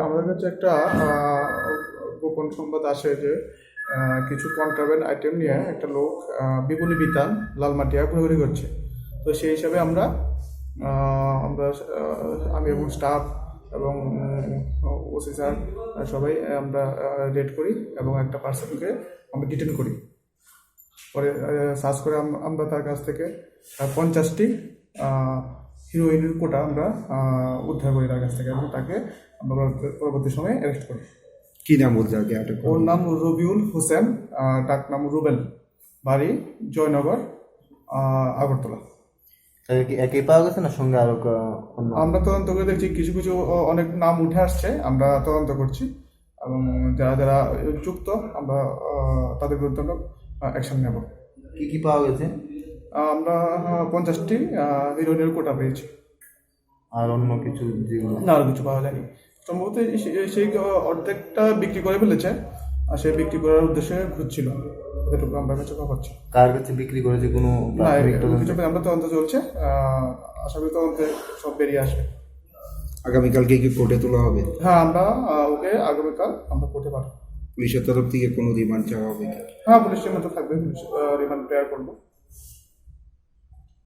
আমাদের কাছে একটা গোপন সংবাদ আসে যে কিছু কন্ট্রাব্যান্ড আইটেম নিয়ে একটা লোক বিপণী বিতান লালমাটিয়া ঘোরাঘুরি করছে। তো সেই হিসাবে আমরা আমরা আমি এবং স্টাফ এবং ওসি স্যার সবাই আমরা রেড করি এবং একটা পার্সনকে আমরা ডিটেন করি। পরে সার্চ করে আমরা তার কাছ থেকে 50টি হিরোইনের কোটা আমরা উদ্ধার করি তার কাছ থেকে এবং তাকে আমরা পরবর্তী সময়ে অ্যারেস্ট করি। কি নাম বলতে আগে? ওর নাম রবিউল হোসেন, ডাক নাম রুবেল, বাড়ি জয়নগর, আগরতলা। একই পাওয়া গেছে না সঙ্গে আরো? আমরা তদন্ত করে দেখছি, কিছু কিছু অনেক নাম উঠে আসছে, আমরা তদন্ত করছি এবং যারা যারা যুক্ত আমরা তাদের বিরুদ্ধে আমরা অ্যাকশন নেব। কি কি পাওয়া গেছে? আমরা 50টি হিরোইনের কোটা পেয়েছি। আর অন্য কিছু যেগুলো? না, আর কিছু পাওয়া যায়নি। সম্ভবত সেই অর্ধেকটা বিক্রি করে ফেলেছে, আর সে বিক্রি করার উদ্দেশ্যে ঘুরছিল, এতটুকু আমরা কাছে খবর পাচ্ছি। কার কাছে বিক্রি করেছে কোনো কিছু আমরা তদন্ত চলছে, আশা করি তদন্তে সব বেরিয়ে আসবে। আগামীকালকে কি কোর্টে তোলা হবে? হ্যাঁ, আমরা ওকে আগামীকাল আমরা কোর্টে পাঠাবো। পুলিশের তরফ থেকে কোনো রিমান্ড চাওয়া হবে? হ্যাঁ, পুলিশের মতো থাকবে, রিমান্ড প্রেয়ার করবো।